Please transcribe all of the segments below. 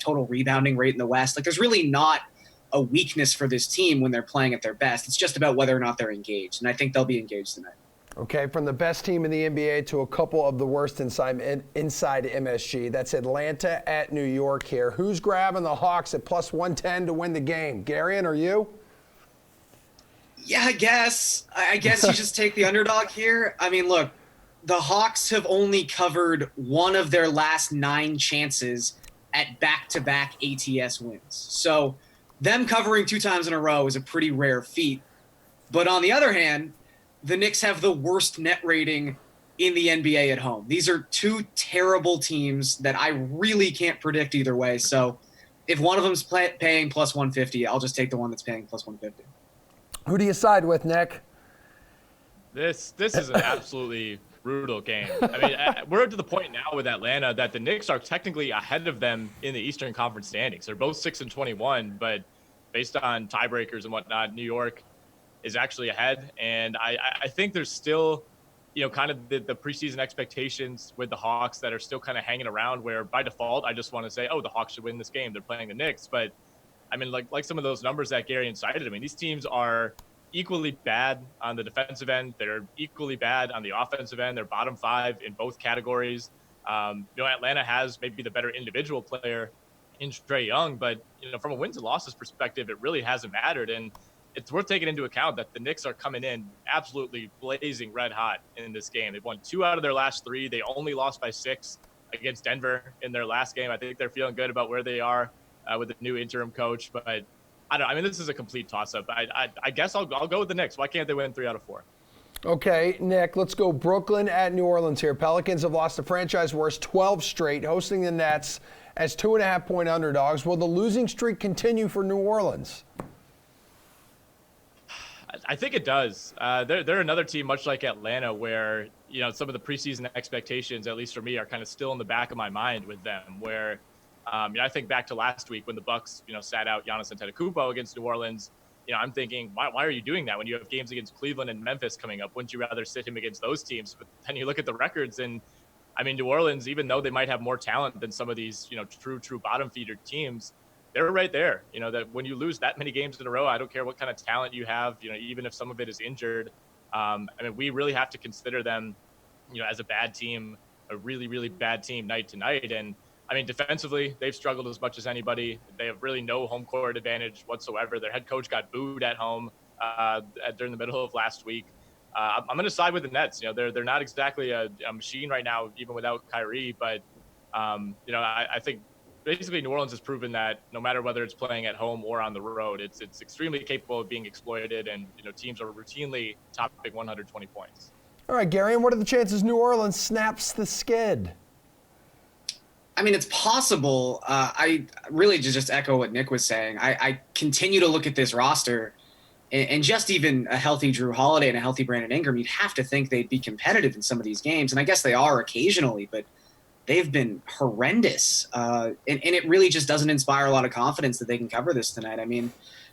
best total rebounding rate in the West. Like, there's really not a weakness for this team when they're playing at their best. It's just about whether or not they're engaged, and I think they'll be engaged tonight. Okay, from the best team in the NBA to a couple of the worst inside MSG. That's Atlanta at New York here. Who's grabbing the Hawks at plus 110 to win the game? Garion, or you? Yeah, I guess you just take the underdog here. I mean, look, the Hawks have only covered one of their last 9 chances at back-to-back ATS wins. So them covering 2 times in a row is a pretty rare feat. But on the other hand, the Knicks have the worst net rating in the NBA at home. These are 2 terrible teams that I really can't predict either way. So if one of them's paying plus 150, I'll just take the one that's paying plus 150. Who do you side with, Nick? This is an absolutely brutal game. I mean, we're to the point now with Atlanta that the Knicks are technically ahead of them in the Eastern Conference standings. They're both 6-21, but based on tiebreakers and whatnot, New York is actually ahead. And I think there's still, kind of the preseason expectations with the Hawks that are still kind of hanging around, where by default, I just want to say, oh, the Hawks should win this game. They're playing the Knicks. But I mean, like some of those numbers that Gary cited, I mean, these teams are equally bad on the defensive end. They're equally bad on the offensive end. They're bottom 5 in both categories. Atlanta has maybe the better individual player in Trae Young, but from a wins and losses perspective, it really hasn't mattered. And it's worth taking into account that the Knicks are coming in absolutely blazing red hot in this game. They've won 2 out of their last 3. They only lost by 6 against Denver in their last game. I think they're feeling good about where they are with the new interim coach, but I mean, this is a complete toss-up. I guess I'll go with the Knicks. Why can't they win 3 out of 4? Okay, Nick, let's go Brooklyn at New Orleans here. Pelicans have lost a franchise worst 12 straight, hosting the Nets as 2.5-point underdogs. Will the losing streak continue for New Orleans? I think it does. They're another team, much like Atlanta, where some of the preseason expectations, at least for me, are kind of still in the back of my mind with them. Where I think back to last week when the Bucks, sat out Giannis Antetokounmpo against New Orleans. I'm thinking, why are you doing that when you have games against Cleveland and Memphis coming up? Wouldn't you rather sit him against those teams? But then you look at the records, and I mean, New Orleans, even though they might have more talent than some of these, true bottom feeder teams, they're right there. That when you lose that many games in a row, I don't care what kind of talent you have, even if some of it is injured. I mean, we really have to consider them, as a bad team, a really, really bad team night to night. And I mean, defensively, they've struggled as much as anybody. They have really no home court advantage whatsoever. Their head coach got booed at home during the middle of last week. I'm going to side with the Nets. They're not exactly a machine right now, even without Kyrie. But, I think basically New Orleans has proven that no matter whether it's playing at home or on the road, it's extremely capable of being exploited. And, teams are routinely topping 120 points. All right, Gary, and what are the chances New Orleans snaps the skid? I mean, it's possible. I really just echo what Nick was saying. I continue to look at this roster, and just even a healthy Drew Holiday and a healthy Brandon Ingram, you'd have to think they'd be competitive in some of these games. And I guess they are occasionally, but they've been horrendous. And it really just doesn't inspire a lot of confidence that they can cover this tonight. I mean,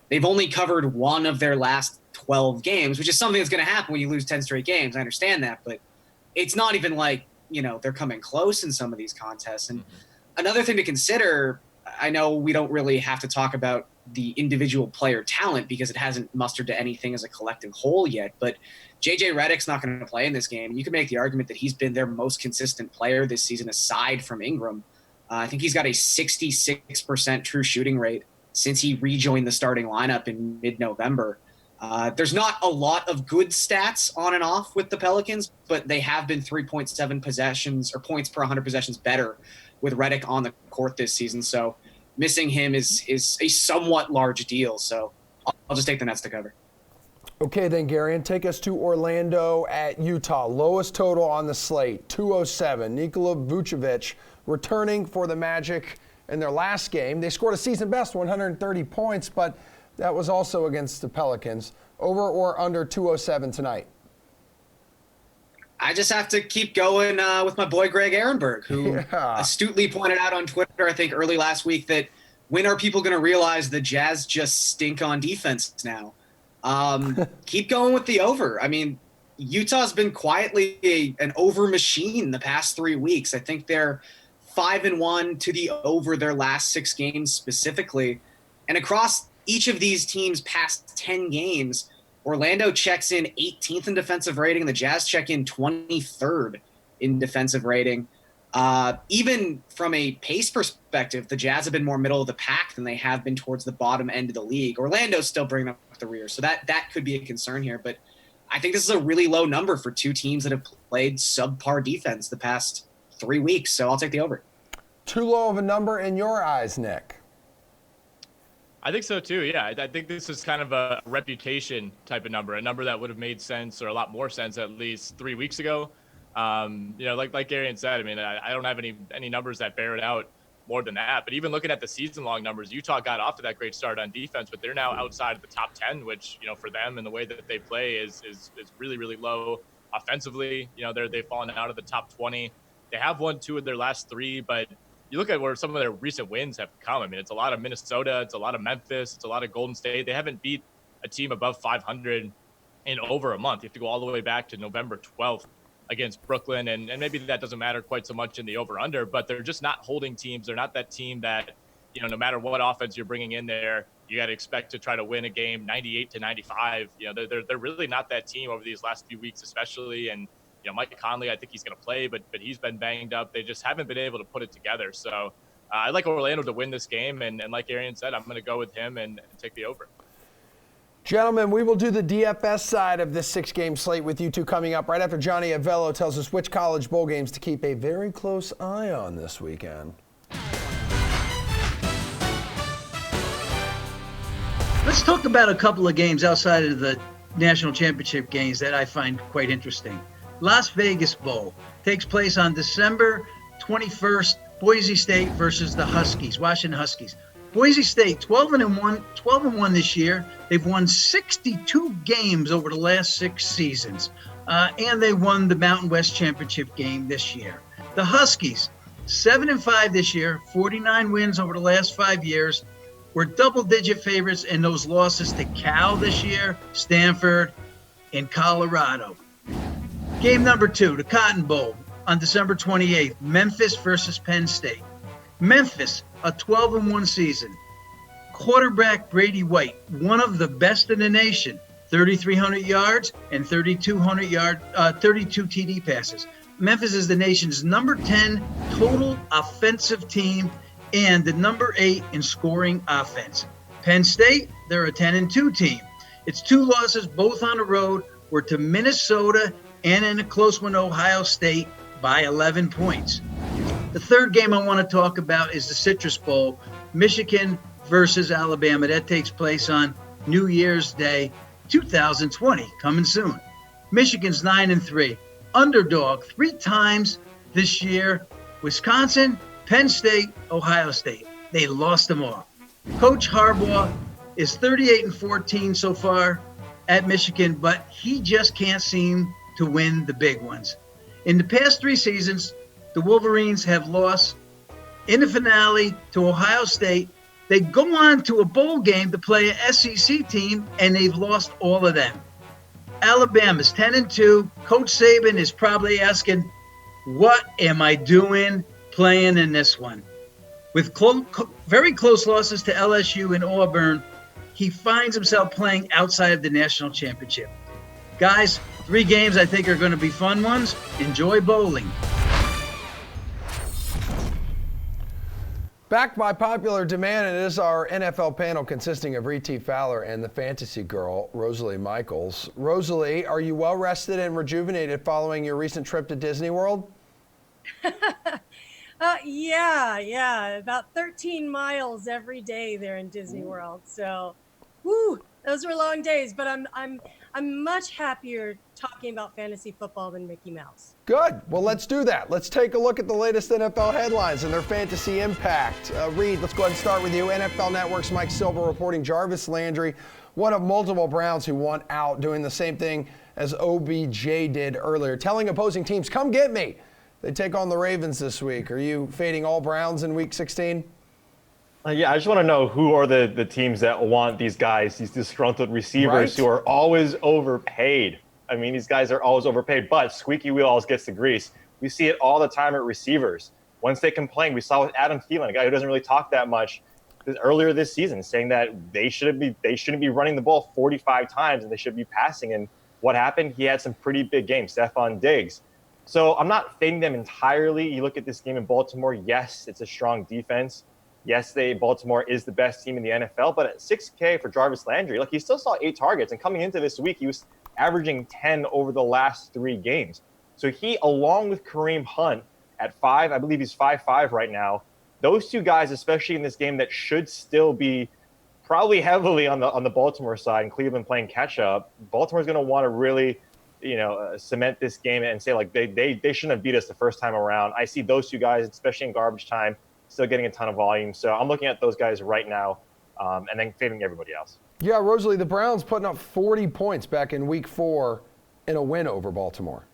they've only covered one of their last 12 games, which is something that's going to happen when you lose 10 straight games. I understand that, but it's not even like, they're coming close in some of these contests. And another thing to consider, I know we don't really have to talk about the individual player talent because it hasn't mustered to anything as a collective whole yet, but JJ Redick's not going to play in this game. You can make the argument that he's been their most consistent player this season aside from Ingram. I think he's got a 66% true shooting rate since he rejoined the starting lineup in mid-November. There's not a lot of good stats on and off with the Pelicans, but they have been 3.7 possessions or points per 100 possessions better with Redick on the court this season. So missing him is a somewhat large deal. So I'll just take the Nets to cover. Okay, then, Gary, and take us to Orlando at Utah. Lowest total on the slate, 207. Nikola Vucevic returning for the Magic in their last game. They scored a season best 130 points, but that was also against the Pelicans. Over or under 207 tonight? I just have to keep going with my boy Greg Ehrenberg, who astutely pointed out on Twitter, I think early last week, that when are people going to realize the Jazz just stink on defense now? Keep going with the over. I mean, Utah's been quietly an over machine the past 3 weeks. I think they're 5-1 to the over their last 6 games specifically. And across each of these teams' past 10 games, Orlando checks in 18th in defensive rating. The Jazz check in 23rd in defensive rating. Even from a pace perspective, the Jazz have been more middle of the pack than they have been towards the bottom end of the league. Orlando's still bringing up the rear, so that could be a concern here. But I think this is a really low number for two teams that have played subpar defense the past 3 weeks, so I'll take the over. Too low of a number in your eyes, Nick? I think so too. Yeah, I think this is kind of a reputation type of number, a number that would have made sense, or a lot more sense, at least 3 weeks ago. Like Arian said, I mean, I don't have any numbers that bear it out more than that. But even looking at the season-long numbers, Utah got off to that great start on defense, but they're now outside of the top 10, which, for them and the way that they play is really, really low offensively. They've fallen out of the top 20. They have won 2 of their last 3, but you look at where some of their recent wins have come. I mean, it's a lot of Minnesota, it's a lot of Memphis, it's a lot of Golden State. They haven't beat a team above 500 in over a month. You have to go all the way back to November 12th against Brooklyn, and maybe that doesn't matter quite so much in the over-under, but they're just not holding teams. They're not that team that, no matter what offense you're bringing in there, you got to expect to try to win a game 98-95. They're really not that team over these last few weeks, especially, and Mike Conley, I think he's going to play, but he's been banged up. They just haven't been able to put it together. So I like Orlando to win this game. And like Arian said, I'm going to go with him and take the over. Gentlemen, we will do the DFS side of this 6-game slate with you two coming up right after Johnny Avello tells us which college bowl games to keep a very close eye on this weekend. Let's talk about a couple of games outside of the national championship games that I find quite interesting. Las Vegas Bowl takes place on December 21st, Boise State versus the Huskies, Washington Huskies. Boise State, 12-1 this year. They've won 62 games over the last 6 seasons, and they won the Mountain West Championship game this year. The Huskies, 7-5 this year, 49 wins over the last 5 years. Were double-digit favorites in those losses to Cal this year, Stanford, and Colorado. Game number 2, the Cotton Bowl on December 28th, Memphis versus Penn State. Memphis, a 12-1 season. Quarterback Brady White, one of the best in the nation, 3,300 yards and 32 TD passes. Memphis is the nation's number 10 total offensive team and the number 8 in scoring offense. Penn State, they're a 10-2 team. It's 2 losses, both on the road, were to Minnesota and in a close one, Ohio State by 11 points. The third game I want to talk about is the Citrus Bowl, Michigan versus Alabama. That takes place on New Year's Day, 2020, coming soon. Michigan's 9-3, underdog 3 times this year. Wisconsin, Penn State, Ohio State. They lost them all. Coach Harbaugh is 38-14 so far at Michigan, but he just can't seem to win the big ones. In the past 3 seasons, the Wolverines have lost in the finale to Ohio State. They go on to a bowl game to play an SEC team, and they've lost all of them. Alabama's 10-2. Coach Saban is probably asking, what am I doing playing in this one? With very close losses to LSU and Auburn, he finds himself playing outside of the national championship. Guys, 3 games I think are going to be fun ones. Enjoy bowling. Back by popular demand, it is our NFL panel consisting of Reed Fowler and the fantasy girl, Rosalie Michaels. Rosalie, are you well rested and rejuvenated following your recent trip to Disney World? Yeah, about 13 miles every day there in Disney World. So, those were long days, but I'm much happier talking about fantasy football than Mickey Mouse. Good. Well, let's do that. Let's take a look at the latest NFL headlines and their fantasy impact. Reed, let's go ahead and start with you. NFL Network's Mike Silver reporting Jarvis Landry, one of multiple Browns who want out, doing the same thing as OBJ did earlier, telling opposing teams, come get me. They take on the Ravens this week. Are you fading all Browns in Week 16? Yeah, I just want to know who are the teams that want these guys, these disgruntled receivers who are always overpaid. I mean, these guys are always overpaid, but squeaky wheel always gets the grease. We see it all the time at receivers. once they complain, we saw with Adam Thielen, a guy who doesn't really talk that much, earlier this season, saying that they shouldn't be running the ball 45 times and they should be passing. And what happened? He had some pretty big games. Stephon Diggs. So I'm not fading them entirely. You look at this game in Baltimore. Yes, it's a strong defense. Yes, Baltimore is the best team in the NFL. But at $6K for Jarvis Landry, he still saw 8 targets. And coming into this week, he was averaging 10 over the last 3 games. So he, along with Kareem Hunt at 5, I believe he's 5'5" right now. Those 2 guys, especially in this game that should still be probably heavily on the Baltimore side and Cleveland playing catch up, Baltimore's going to want to really, cement this game and say they shouldn't have beat us the first time around. I see those 2 guys, especially in garbage time, still getting a ton of volume. So I'm looking at those guys right now, and then fading everybody else. Yeah, Rosalie, the Browns putting up 40 points back in Week 4 in a win over Baltimore.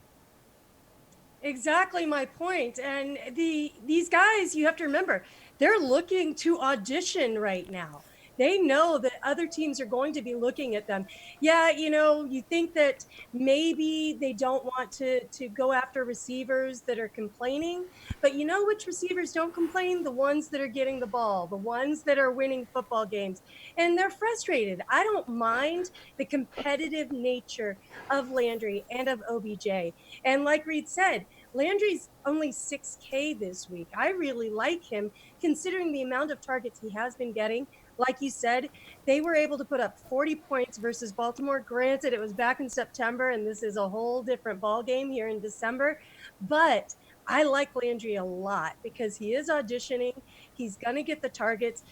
Exactly my point. And these guys, you have to remember, they're looking to audition right now. They know that other teams are going to be looking at them. Yeah, you think that maybe they don't want to go after receivers that are complaining, but you know which receivers don't complain? The ones that are getting the ball, the ones that are winning football games, and they're frustrated. I don't mind the competitive nature of Landry and of OBJ. And like Reed said, Landry's only 6K this week. I really like him considering the amount of targets he has been getting. Like you said, they were able to put up 40 points versus Baltimore. Granted, it was back in September, and this is a whole different ball game here in December. But I like Landry a lot because he is auditioning. He's going to get the targets.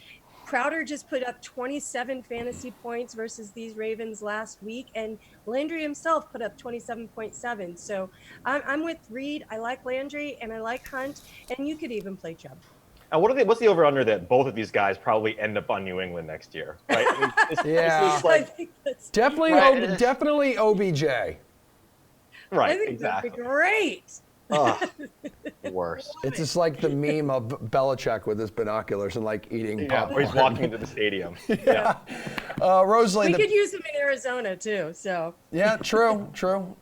Crowder just put up 27 fantasy points versus these Ravens last week, and Landry himself put up 27.7. So I'm with Reed. I like Landry, and I like Hunt, and you could even play Chubb. And what's the over-under that both of these guys probably end up on New England next year? Right? Yeah. I think that's Definitely OBJ. Right, I think exactly. that'd be great. Worse. It's just like the meme of Belichick with his binoculars and eating popcorn. Or he's walking into the stadium. Yeah. Rosalie, We could use him in Arizona too. So. Yeah, true.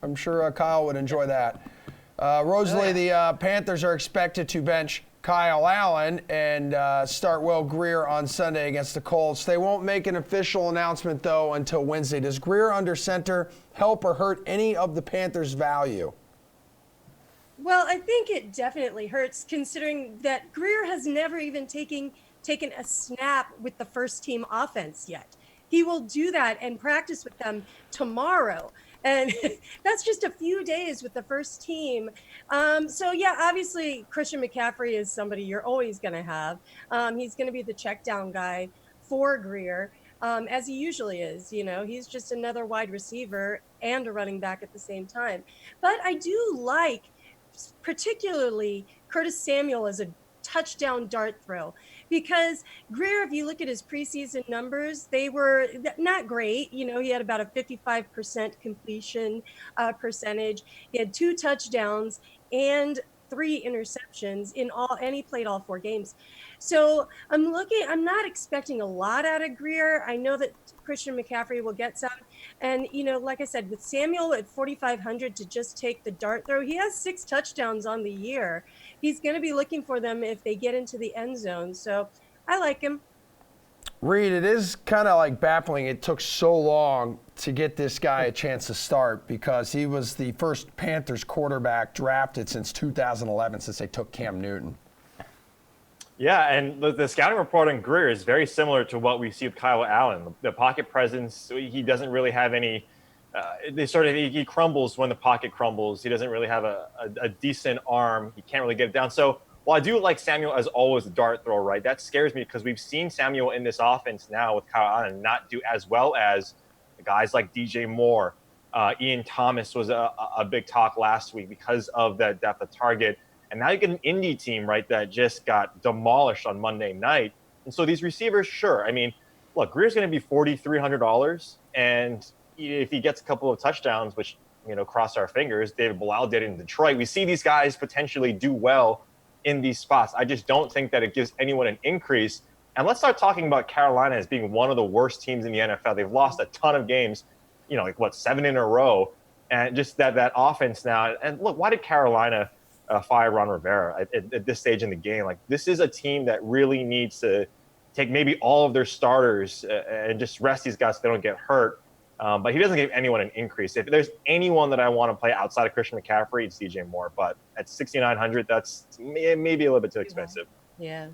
I'm sure Kyle would enjoy that. Rosalie, the Panthers are expected to bench Kyle Allen and start Will Grier on Sunday against the Colts. They won't make an official announcement, though, until Wednesday. Does Grier under center help or hurt any of the Panthers' value? Well, I think it definitely hurts considering that Grier has never even taken a snap with the first team offense yet. He will do that and practice with them tomorrow. And that's just a few days with the first team. So, yeah, obviously, Christian McCaffrey is somebody you're always going to have. He's going to be the check down guy for Grier, as he usually is. He's just another wide receiver and a running back at the same time. But I do like particularly Curtis Samuel as a touchdown dart throw, because Grier, if you look at his preseason numbers, they were not great. He had about a 55% completion percentage. He had 2 touchdowns and 3 interceptions in all, and he played all 4 games. So I'm not expecting a lot out of Grier. I know that Christian McCaffrey will get some. And, like I said, with Samuel at 4,500 to just take the dart throw, he has 6 touchdowns on the year. He's going to be looking for them if they get into the end zone. So I like him. Reed, it is kind of baffling it took so long to get this guy a chance to start, because he was the first Panthers quarterback drafted since 2011, since they took Cam Newton. Yeah, and the scouting report on Grier is very similar to what we see with Kyle Allen. The pocket presence, he doesn't really have any. He crumbles when the pocket crumbles. He doesn't really have a decent arm. He can't really get it down. So while I do like Samuel as always a dart thrower, right, that scares me because we've seen Samuel in this offense now with Kyle Allen not do as well as guys like DJ Moore. Ian Thomas was a big talk last week because of that depth of target. And now you get an Indy team, right, that just got demolished on Monday night. And so these receivers, sure. I mean, look, Grier's going to be $4,300. And if he gets a couple of touchdowns, which, cross our fingers, David Bilal did in Detroit, we see these guys potentially do well in these spots. I just don't think that it gives anyone an increase. And let's start talking about Carolina as being one of the worst teams in the NFL. They've lost a ton of games, 7 in a row. And just that offense now. And look, why did Carolina fire Ron Rivera at this stage in the game. Like, this is a team that really needs to take maybe all of their starters and just rest these guys so they don't get hurt. But he doesn't give anyone an increase. If there's anyone that I want to play outside of Christian McCaffrey, it's DJ Moore. But at 6,900, that's maybe a little bit too expensive. Yeah.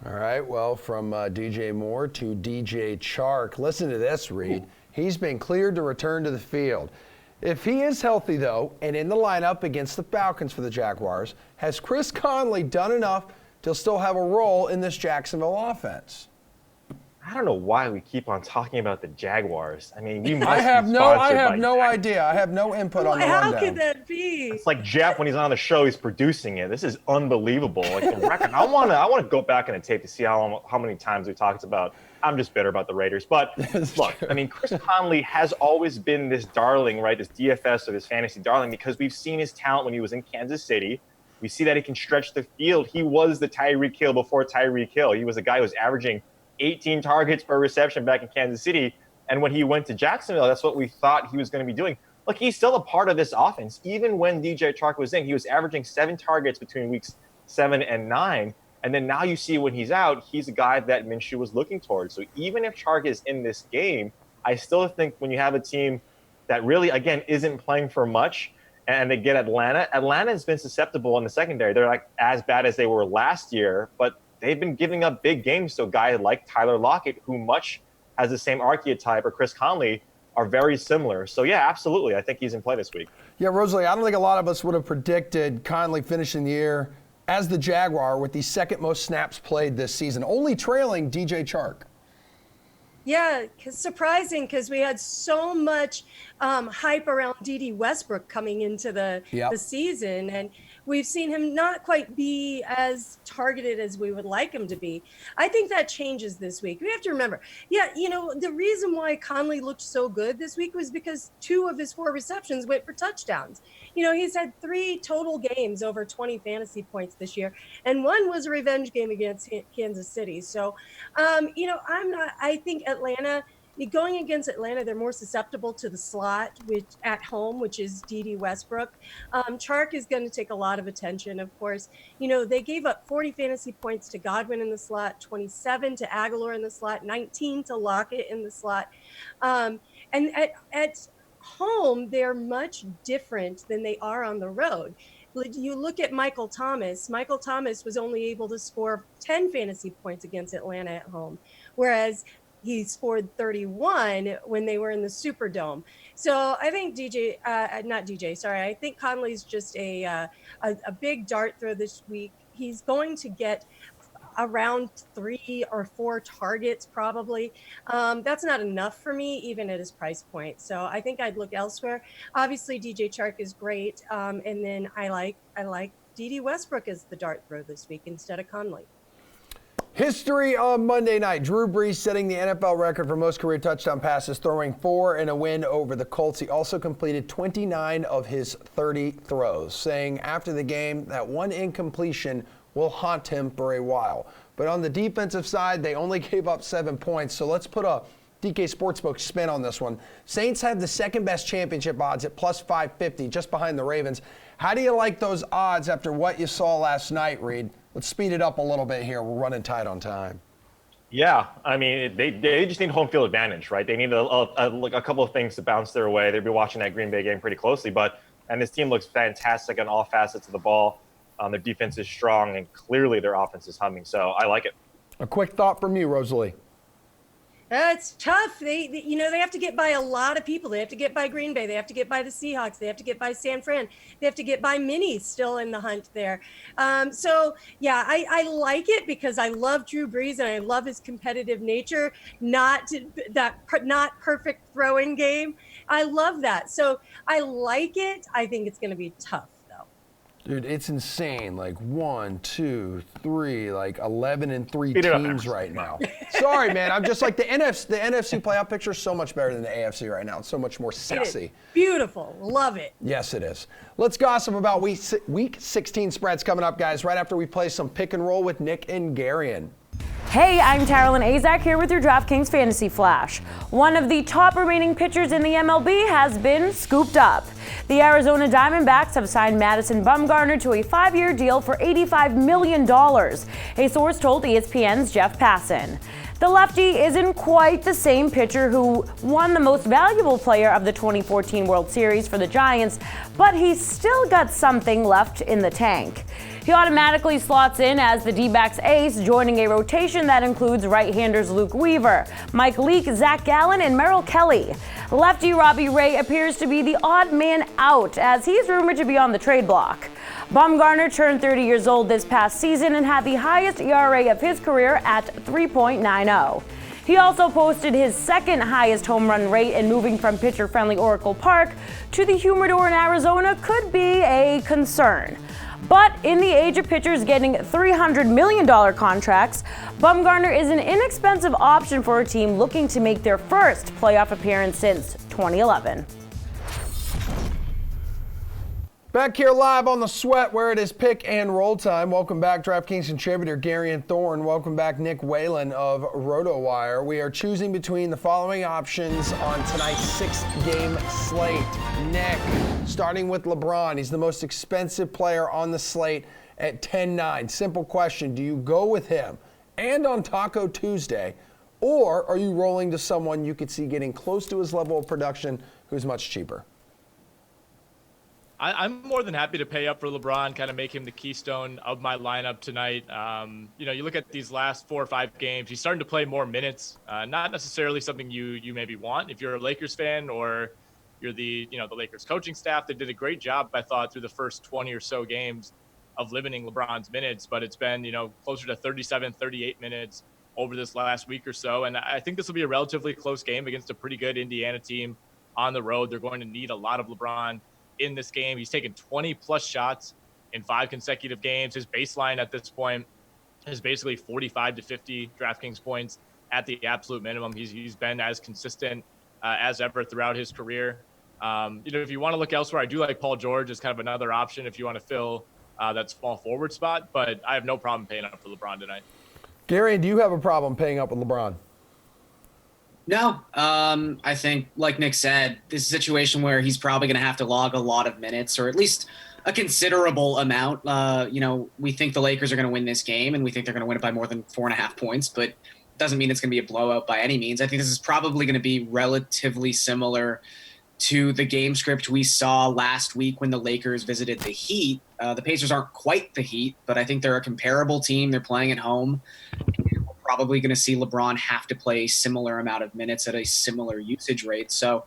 All right, well, from DJ Moore to DJ Chark. Listen to this, Reed. He's been cleared to return to the field. If he is healthy, though, and in the lineup against the Falcons for the Jaguars, has Chris Conley done enough to still have a role in this Jacksonville offense? I don't know why we keep on talking about the Jaguars. I mean, you must I have be no sponsored by idea. I have no input on the How rundown. could that be? It's like Jeff when he's on the show, he's producing it. This is unbelievable. Like the record, I want to go back in the tape to see how many times we talked about. I'm just bitter about the Raiders, but look, I mean, Chris Conley has always been this darling, right? This DFS or this fantasy darling, because we've seen his talent when he was in Kansas City. We see that he can stretch the field. He was the Tyreek Hill before Tyreek Hill. He was a guy who was averaging 18 targets per reception back in Kansas City. And when he went to Jacksonville, that's what we thought he was going to be doing. Look, he's still a part of this offense. Even when DJ Chark was in, he was averaging 7 targets between weeks 7 and 9. And then now you see when he's out, he's a guy that Minshew was looking towards. So even if Chark is in this game, I still think when you have a team that really, again, isn't playing for much and they get Atlanta has been susceptible in the secondary. They're like as bad as they were last year, but they've been giving up big games to a guy like Tyler Lockett, who much has the same archetype, or Chris Conley, are very similar. So, yeah, absolutely. I think he's in play this week. Yeah, Rosalie, I don't think a lot of us would have predicted Conley finishing the year as the Jaguar with the second most snaps played this season, only trailing DJ Chark. Yeah, surprising because we had so much hype around D.D. Westbrook coming into the season, and we've seen him not quite be as targeted as we would like him to be. I think that changes this week. We have to remember, the reason why Conley looked so good this week was because 2 of his 4 receptions went for touchdowns. He's had 3 total games over 20 fantasy points this year, and 1 was a revenge game against Kansas City. So, I think Atlanta, going against Atlanta, they're more susceptible to the slot at home, which is D.D. Westbrook. Chark is going to take a lot of attention, of course. They gave up 40 fantasy points to Godwin in the slot, 27 to Aguilar in the slot, 19 to Lockett in the slot. And at home, they're much different than they are on the road. You look at Michael Thomas. Michael Thomas was only able to score 10 fantasy points against Atlanta at home, whereas he scored 31 when they were in the Superdome. So I think I think Conley's just a big dart throw this week. He's going to get around 3 or 4 targets probably. That's not enough for me, even at his price point. So I think I'd look elsewhere. Obviously, DJ Chark is great, and then I like D.D. Westbrook as the dart throw this week instead of Conley. History on Monday night. Drew Brees setting the NFL record for most career touchdown passes, throwing 4 in a win over the Colts. He also completed 29 of his 30 throws, saying after the game that one incompletion will haunt him for a while. But on the defensive side, they only gave up 7 points. So let's put a DK Sportsbook spin on this one. Saints have the second best championship odds at plus 550, just behind the Ravens. How do you like those odds after what you saw last night, Reed? Let's speed it up a little bit here. We're running tight on time. Yeah, I mean, they just need home field advantage, right? They need a couple of things to bounce their way. They'll be watching that Green Bay game pretty closely, and this team looks fantastic on all facets of the ball. Their defense is strong, and clearly their offense is humming. So I like it. A quick thought from you, Rosalie. It's tough. They have to get by a lot of people. They have to get by Green Bay. They have to get by the Seahawks. They have to get by San Fran. They have to get by Minnie, still in the hunt there. I like it because I love Drew Brees and I love his competitive nature. Not perfect throwing game. I love that. So I like it. I think it's going to be tough. Dude, it's insane. Like 1, 2, 3, like 11 and 3 Speed it up, teams right now. Sorry, man. I'm just like the NFC playoff picture is so much better than the AFC right now. It's so much more sexy. Beautiful. Love it. Yes, it is. Let's gossip about week 16 spreads coming up, guys, right after we play some pick and roll with Nick and Garion. Hey, I'm Taryn Azak here with your DraftKings Fantasy Flash. One of the top remaining pitchers in the MLB has been scooped up. The Arizona Diamondbacks have signed Madison Bumgarner to a 5-year deal for $85 million, a source told ESPN's Jeff Passan. The lefty isn't quite the same pitcher who won the most valuable player of the 2014 World Series for the Giants, but he's still got something left in the tank. He automatically slots in as the D-backs ace, joining a rotation that includes right-handers Luke Weaver, Mike Leake, Zach Gallen, and Merrill Kelly. Lefty Robbie Ray appears to be the odd man out, as he's rumored to be on the trade block. Bumgarner turned 30 years old this past season and had the highest ERA of his career at 3.90. He also posted his second highest home run rate, and moving from pitcher-friendly Oracle Park to the Humidor in Arizona could be a concern. But in the age of pitchers getting $300 million contracts, Bumgarner is an inexpensive option for a team looking to make their first playoff appearance since 2011. Back here live on The Sweat, where it is pick and roll time. Welcome back, DraftKings contributor Gary and Thorne. Welcome back, Nick Whalen of RotoWire. We are choosing between the following options on tonight's 6-game slate. Nick, starting with LeBron. He's the most expensive player on the slate at 10-9. Simple question, do you go with him and on Taco Tuesday, or are you rolling to someone you could see getting close to his level of production who's much cheaper? I'm more than happy to pay up for LeBron, kind of make him the keystone of my lineup tonight. You look at these last 4 or 5 games, he's starting to play more minutes. Not necessarily something you maybe want if you're a Lakers fan or you're the Lakers coaching staff. They did a great job, I thought, through the first 20 or so games of limiting LeBron's minutes, but it's been, closer to 37, 38 minutes over this last week or so. And I think this will be a relatively close game against a pretty good Indiana team on the road. They're going to need a lot of LeBron in this game. He's taken 20 plus shots in 5 consecutive games. His baseline at this point is basically 45 to 50 DraftKings points at the absolute minimum. He's been as consistent as ever throughout his career. If you want to look elsewhere, I do like Paul George as kind of another option if you want to fill that small forward spot, but I have no problem paying up for LeBron tonight. Gary, do you have a problem paying up with LeBron? No, I think, like Nick said, this is a situation where he's probably going to have to log a lot of minutes, or at least a considerable amount. We think the Lakers are going to win this game, and we think they're going to win it by more than 4.5 points, but it doesn't mean it's going to be a blowout by any means. I think this is probably going to be relatively similar to the game script we saw last week when the Lakers visited the Heat. The Pacers aren't quite the Heat, but I think they're a comparable team. They're playing at home. Probably going to see LeBron have to play a similar amount of minutes at a similar usage rate. So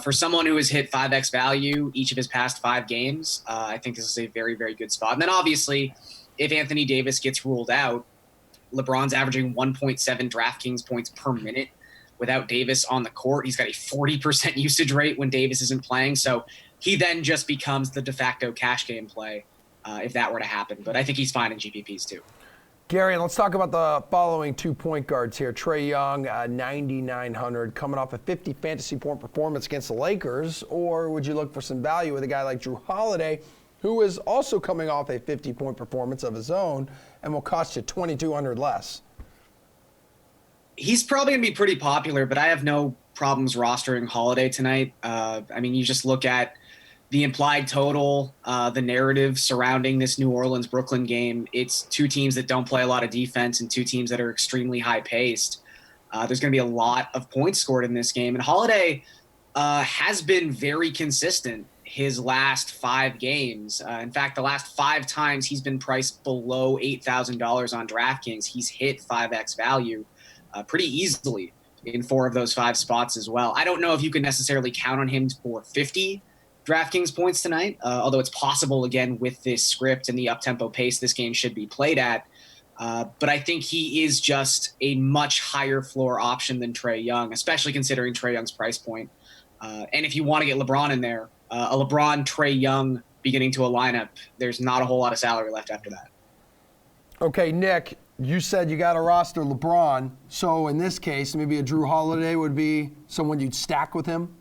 for someone who has hit 5x value each of his past 5 games, I think this is a very, very good spot. And then obviously, if Anthony Davis gets ruled out, LeBron's averaging 1.7 DraftKings points per minute without Davis on the court. He's got a 40% usage rate when Davis isn't playing. So he then just becomes the de facto cash game play if that were to happen. But I think he's fine in GPPs too. Gary, let's talk about the following 2 point guards here. Trae Young, 9,900, coming off a 50 fantasy point performance against the Lakers. Or would you look for some value with a guy like Drew Holiday, who is also coming off a 50 point performance of his own and will cost you 2,200 less? He's probably going to be pretty popular, but I have no problems rostering Holiday tonight. You just look at the implied total, the narrative surrounding this New Orleans-Brooklyn game. It's 2 teams that don't play a lot of defense and 2 teams that are extremely high-paced. There's going to be a lot of points scored in this game. And Holiday has been very consistent his last 5 games. In fact, the last 5 times he's been priced below $8,000 on DraftKings, he's hit 5x value pretty easily in 4 of those 5 spots as well. I don't know if you can necessarily count on him for 50 DraftKings points tonight, although it's possible, again, with this script and the up-tempo pace this game should be played at. But I think he is just a much higher floor option than Trae Young, especially considering Trae Young's price point. And if you want to get LeBron in there, a LeBron, Trae Young beginning to a lineup, there's not a whole lot of salary left after that. Okay, Nick, you said you got to roster LeBron. So in this case, maybe a Drew Holiday would be someone you'd stack with him?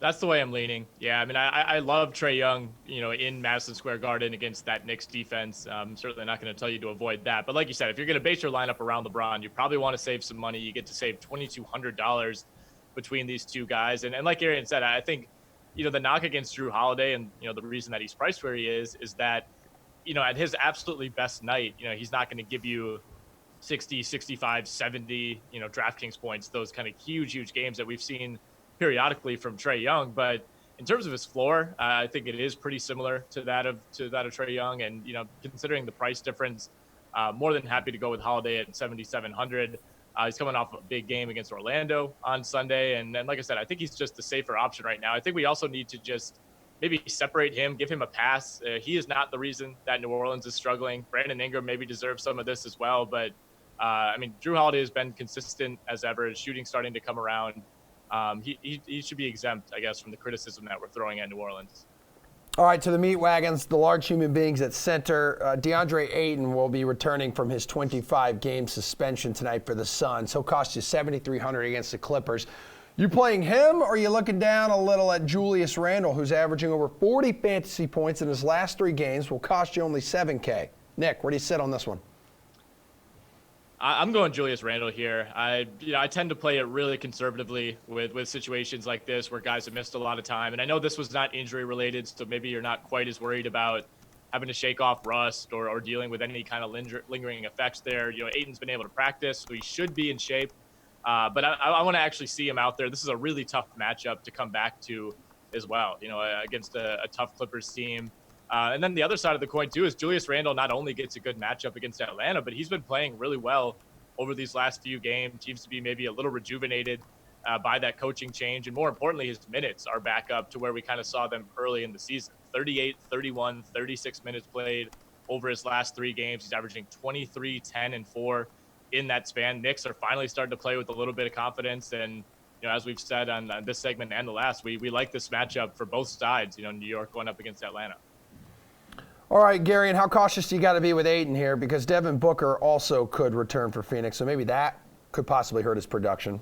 That's the way I'm leaning. Yeah, I mean, I love Trae Young, in Madison Square Garden against that Knicks defense. I'm certainly not going to tell you to avoid that. But like you said, if you're going to base your lineup around LeBron, you probably want to save some money. You get to save $2,200 between these two guys. And like Arian said, I think, the knock against Drew Holiday and, the reason that he's priced where he is that, at his absolutely best night, he's not going to give you 60, 65, 70, DraftKings points, those kind of huge games that we've seen periodically from Trae Young. But in terms of his floor, I think it is pretty similar to that of Trae Young. And, considering the price difference, more than happy to go with Holiday at 7,700. He's coming off a big game against Orlando on Sunday. And like I said, I think he's just the safer option right now. I think we also need to just maybe separate him, give him a pass. He is not the reason that New Orleans is struggling. Brandon Ingram maybe deserves some of this as well. But, Drew Holiday has been consistent as ever. His shooting starting to come around. He should be exempt, I guess, from the criticism that we're throwing at New Orleans. All right, to the meat wagons, the large human beings at center. DeAndre Ayton will be returning from his 25-game suspension tonight for the Suns. He'll cost you $7,300 against the Clippers. You playing him, or are you looking down a little at Julius Randle, who's averaging over 40 fantasy points in his last 3 games, will cost you only $7K? Nick, where do you sit on this one? I'm going Julius Randle here. I tend to play it really conservatively with situations like this where guys have missed a lot of time. And I know this was not injury related, so maybe you're not quite as worried about having to shake off rust or dealing with any kind of lingering effects there. Ayton's been able to practice, so he should be in shape. But I want to actually see him out there. This is a really tough matchup to come back to as well, against a tough Clippers team. And then the other side of the coin, too, is Julius Randle not only gets a good matchup against Atlanta, but he's been playing really well over these last few games. Seems to be maybe a little rejuvenated by that coaching change. And more importantly, his minutes are back up to where we kind of saw them early in the season. 38, 31, 36 minutes played over his last 3 games. He's averaging 23, 10, and 4 in that span. Knicks are finally starting to play with a little bit of confidence. And, as we've said on this segment and the last, we like this matchup for both sides, New York going up against Atlanta. All right, Gary, and how cautious do you got to be with Ayton here? Because Devin Booker also could return for Phoenix, so maybe that could possibly hurt his production.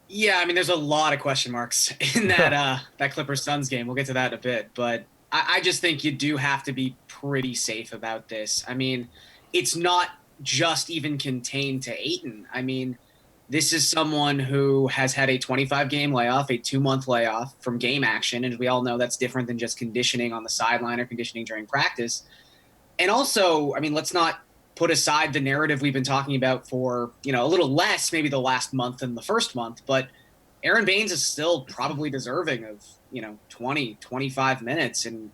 Yeah, there's a lot of question marks in that Clippers-Suns game. We'll get to that in a bit. But I just think you do have to be pretty safe about this. It's not just even contained to Ayton. This is someone who has had a 25-game layoff, a 2-month layoff from game action, and we all know that's different than just conditioning on the sideline or conditioning during practice. And also, let's not put aside the narrative we've been talking about for, a little less, maybe the last month than the first month, but Aaron Baines is still probably deserving of, 20, 25 minutes. And,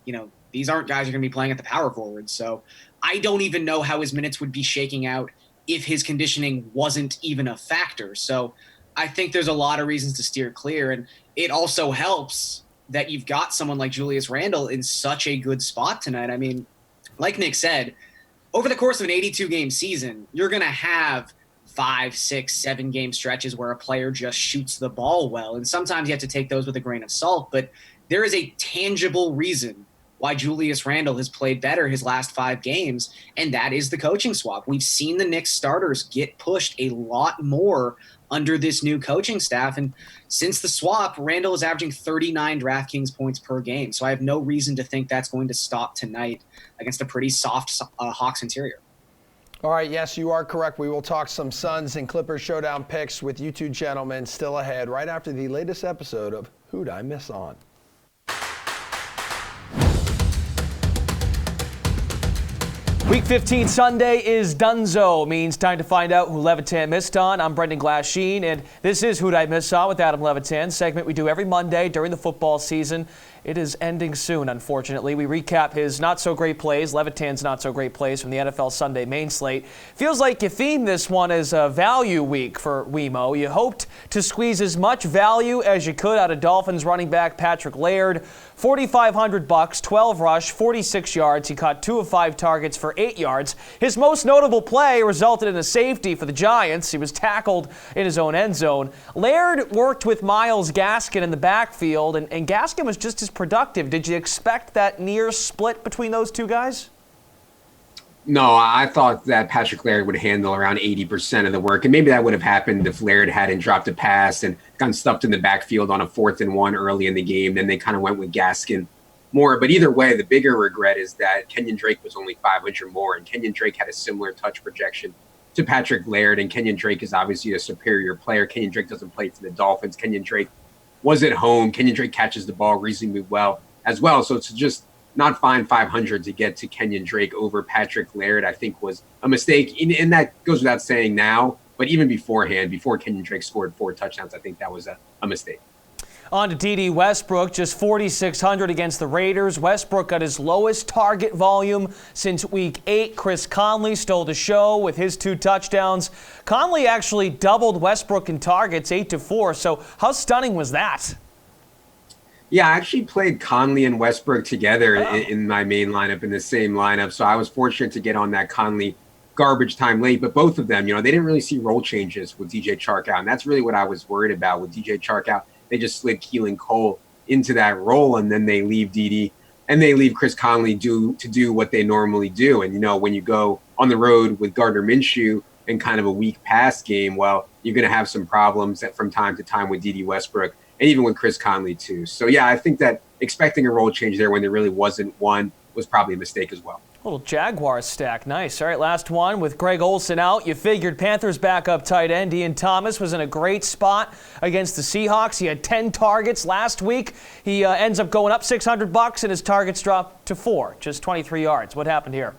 these aren't guys who are going to be playing at the power forward. So I don't even know how his minutes would be shaking out if his conditioning wasn't even a factor. So I think there's a lot of reasons to steer clear. And it also helps that you've got someone like Julius Randle in such a good spot tonight. Like Nick said, over the course of an 82-game season, you're going to have 5, 6, 7 game stretches where a player just shoots the ball well. And sometimes you have to take those with a grain of salt. But there is a tangible reason why Julius Randle has played better his last 5 games, and that is the coaching swap. We've seen the Knicks starters get pushed a lot more under this new coaching staff, and since the swap, Randle is averaging 39 DraftKings points per game, so I have no reason to think that's going to stop tonight against a pretty soft Hawks interior. All right, yes, you are correct. We will talk some Suns and Clippers showdown picks with you two gentlemen still ahead right after the latest episode of Who'd I Miss On? Week 15 Sunday is donezo. Means time to find out who Levitan missed on. I'm Brendan Glasheen, and this is Who'd I Miss On with Adam Levitan, segment we do every Monday during the football season. It is ending soon, unfortunately. We recap his not-so-great plays, Levitan's not-so-great plays from the NFL Sunday main slate. Feels like you themed this one as a value week for Wemo. You hoped to squeeze as much value as you could out of Dolphins running back Patrick Laird. $4,500, 12 rush, 46 yards. He caught 2 of 5 targets for 8 yards. His most notable play resulted in a safety for the Giants. He was tackled in his own end zone. Laird worked with Myles Gaskin in the backfield, and Gaskin was just as productive. Did you expect that near split between those two guys? No, I thought that Patrick Laird would handle around 80% of the work. And maybe that would have happened if Laird hadn't dropped a pass and gotten stuffed in the backfield on a 4th and 1 early in the game. Then they kind of went with Gaskin more. But either way, the bigger regret is that Kenyon Drake was only 500 more. And Kenyon Drake had a similar touch projection to Patrick Laird. And Kenyon Drake is obviously a superior player. Kenyon Drake doesn't play for the Dolphins. Kenyon Drake was at home. Kenyon Drake catches the ball reasonably well as well. So it's just not find 500 to get to Kenyon Drake over Patrick Laird, I think was a mistake. And that goes without saying now, but even beforehand, before Kenyon Drake scored 4 touchdowns, I think that was a mistake. On to D.D. Westbrook, just 4,600 against the Raiders. Westbrook got his lowest target volume since week 8. Chris Conley stole the show with his 2 touchdowns. Conley actually doubled Westbrook in targets, 8-4. So how stunning was that? Yeah, I actually played Conley and Westbrook together in my main lineup, in the same lineup. So I was fortunate to get on that Conley garbage time late. But both of them, they didn't really see role changes with DJ Chark out. And that's really what I was worried about with DJ Chark out. They just slid Keelan Cole into that role, and then they leave DD and they leave Chris Conley to do what they normally do. And, when you go on the road with Gardner Minshew and kind of a weak pass game, well, you're going to have some problems from time to time with DD Westbrook. And even with Chris Conley, too. So, yeah, I think that expecting a role change there when there really wasn't one was probably a mistake as well. Little Jaguar stack. Nice. All right, last one. With Greg Olsen out, you figured Panthers backup tight end Ian Thomas was in a great spot against the Seahawks. He had 10 targets last week. He ends up going up $600, and his targets dropped to 4, just 23 yards. What happened here?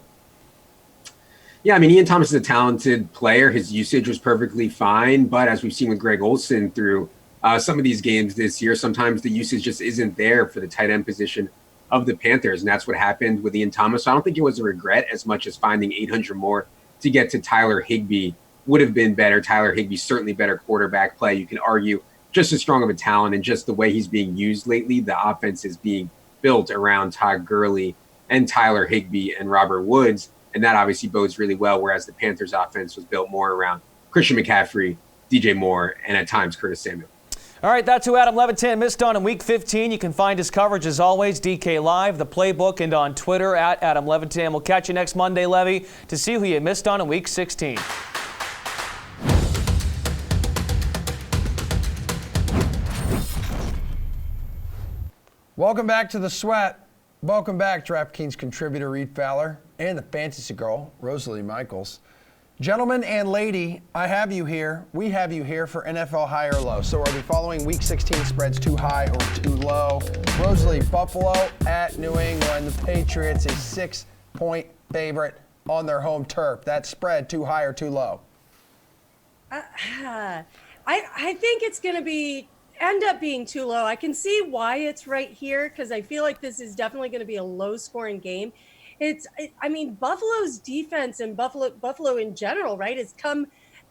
Yeah, Ian Thomas is a talented player. His usage was perfectly fine. But as we've seen with Greg Olsen through some of these games this year, sometimes the usage just isn't there for the tight end position of the Panthers, and that's what happened with Ian Thomas. So I don't think it was a regret as much as finding 800 more to get to Tyler Higbee would have been better. Tyler Higbee's certainly better quarterback play. You can argue just as strong of a talent, and just the way he's being used lately, the offense is being built around Todd Gurley and Tyler Higbee and Robert Woods, and that obviously bodes really well, whereas the Panthers offense was built more around Christian McCaffrey, DJ Moore, and at times Curtis Samuel. All right, that's who Adam Levitan missed on in Week 15. You can find his coverage, as always, DK Live, The Playbook, and on Twitter at Adam Levitan. We'll catch you next Monday, Levy, to see who you missed on in Week 16. Welcome back to The Sweat. Welcome back, DraftKings contributor Reed Fowler and the fantasy girl, Rosalie Michaels. Gentlemen and lady, I have you here. We have you here for NFL high or low. So are we following Week 16 spreads too high or too low? Rosalie, Buffalo at New England. The Patriots a 6-point favorite on their home turf. That spread too high or too low? I think it's going to end up being too low. I can see why it's right here, because I feel like this is definitely going to be a low-scoring game. Buffalo's defense and Buffalo in general, right, has come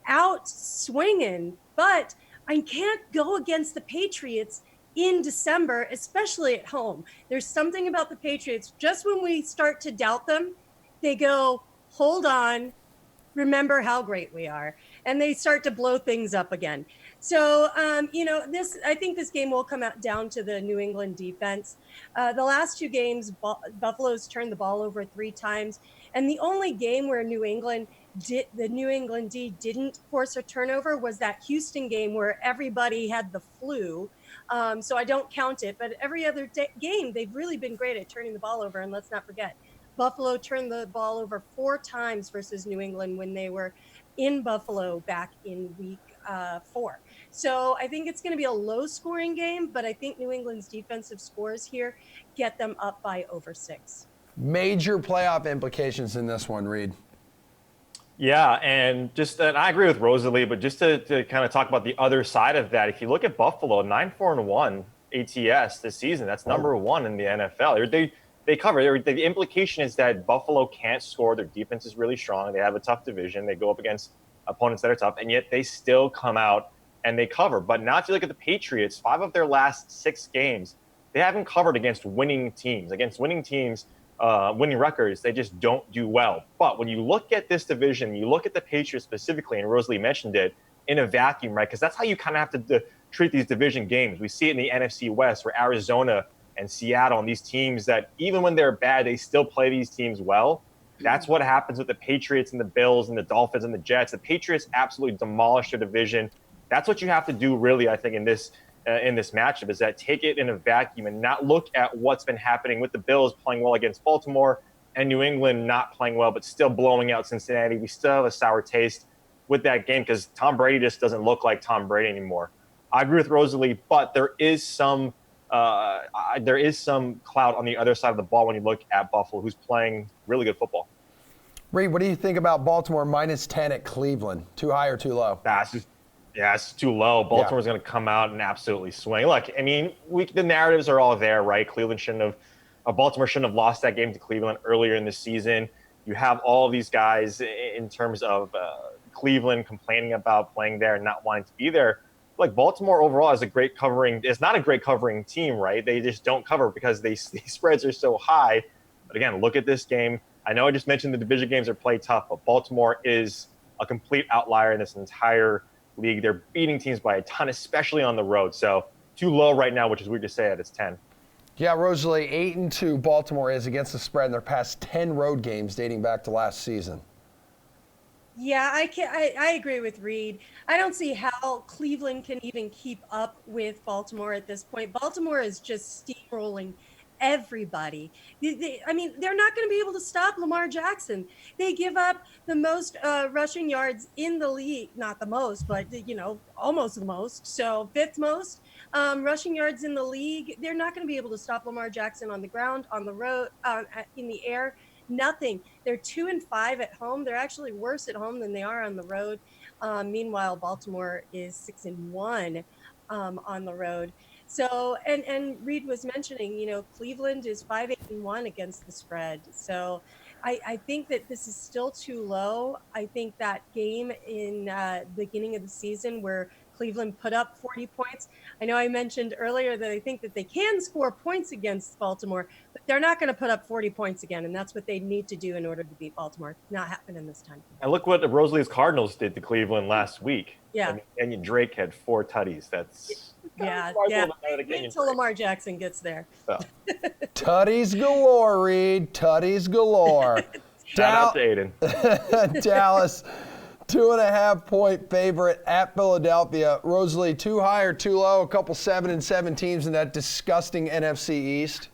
out swinging, but I can't go against the Patriots in December, especially at home. There's something about the Patriots, just when we start to doubt them, they go, hold on, remember how great we are, and they start to blow things up again. So, I think this game will come out down to the New England defense. The last 2 games, Buffalo's turned the ball over 3 times. And the only game where the New England D didn't force a turnover was that Houston game where everybody had the flu. So I don't count it. But every other game, they've really been great at turning the ball over. And let's not forget, Buffalo turned the ball over 4 times versus New England when they were in Buffalo back in week 4. So I think it's going to be a low-scoring game, but I think New England's defensive scores here get them up by over 6. Major playoff implications in this one, Reed. Yeah, and I agree with Rosalie, but just to kind of talk about the other side of that, if you look at Buffalo, 9-4-1 ATS this season, that's number 1 in the NFL. They cover. The implication is that Buffalo can't score. Their defense is really strong. They have a tough division. They go up against opponents that are tough, and yet they still come out and they cover. But now if you look at the Patriots, 5 of their last 6 games, they haven't covered against winning teams. Against winning teams, winning records, they just don't do well. But when you look at this division, you look at the Patriots specifically, and Rosalie mentioned it, in a vacuum, right? Because that's how you kind of have to treat these division games. We see it in the NFC West, where Arizona and Seattle and these teams that even when they're bad, they still play these teams well. That's what happens with the Patriots and the Bills and the Dolphins and the Jets. The Patriots absolutely demolished their division. That's what you have to do, really, I think, in this matchup, is that take it in a vacuum and not look at what's been happening with the Bills playing well against Baltimore and New England not playing well, but still blowing out Cincinnati. We still have a sour taste with that game because Tom Brady just doesn't look like Tom Brady anymore. I agree with Rosalie, but there is some cloud on the other side of the ball when you look at Buffalo, who's playing really good football. Reed, what do you think about Baltimore -10 at Cleveland? Too high or too low? It's too low. Baltimore's going to come out and absolutely swing. Look, I mean, the narratives are all there, right? Baltimore shouldn't have lost that game to Cleveland earlier in the season. You have all of these guys in terms of Cleveland complaining about playing there and not wanting to be there. Like, Baltimore overall is it's not a great covering team, right? They just don't cover because these spreads are so high. But again, look at this game. I know I just mentioned the division games are played tough, but Baltimore is a complete outlier in this entire league. They're beating teams by a ton, especially on the road. So too low right now, which is weird to say that it's 10. Yeah, Rosalie, 8-2 Baltimore is against the spread in their past 10 road games dating back to last season. Yeah, I agree with Reed. I don't see how Cleveland can even keep up with Baltimore at this point. Baltimore is just steamrolling everybody. I mean, they're not going to be able to stop Lamar Jackson. They give up the most rushing yards in the league. Not the most, but, almost the most. So 5th most rushing yards in the league. They're not going to be able to stop Lamar Jackson on the ground, on the road, in the air. Nothing. They're 2-5 at home. They're actually worse at home than they are on the road. Meanwhile, Baltimore is 6-1 on the road. So, and Reed was mentioning, Cleveland is 5-8-1 against the spread. So I think that this is still too low. I think that game in the beginning of the season where Cleveland put up 40 points. I know I mentioned earlier that I think that they can score points against Baltimore, but they're not going to put up 40 points again. And that's what they need to do in order to beat Baltimore. Not happening this time. And look what Rosalie's Cardinals did to Cleveland last week. Yeah. I mean, Kenyon Drake had 4 tutties. That's yeah. Wait until Lamar Jackson gets there. So. Tutties galore, Reed. Tutties galore. Shout out to Aiden. Dallas, 2.5-point favorite at Philadelphia. Rosalie, too high or too low? A couple 7-7 teams in that disgusting NFC East.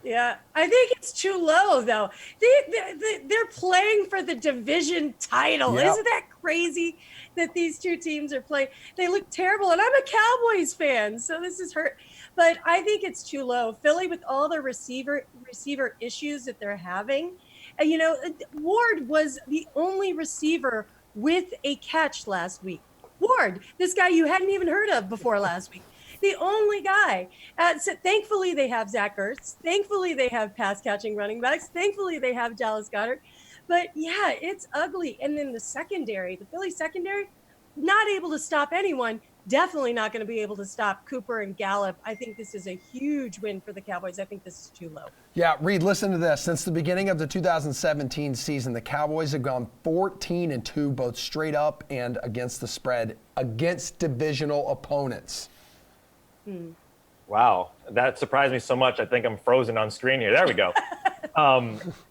Yeah, I think it's too low, though. They're playing for the division title. Yep. Isn't that crazy that these two teams are playing? They look terrible, and I'm a Cowboys fan, so this is hurt. But I think it's too low. Philly, with all the receiver issues that they're having, Ward was the only receiver with a catch last week. Ward, this guy you hadn't even heard of before last week. The only guy. So thankfully, they have Zach Ertz. Thankfully, they have pass-catching running backs. Thankfully, they have Dallas Goedert. But, yeah, it's ugly. And then the Philly secondary, not able to stop anyone. Definitely not going to be able to stop Cooper and Gallup. I think this is a huge win for the Cowboys. I think this is too low. Yeah, Reed, listen to this. Since the beginning of the 2017 season, the Cowboys have gone 14-2, both straight up and against the spread, against divisional opponents. Wow, that surprised me so much. I think I'm frozen on screen here. There we go.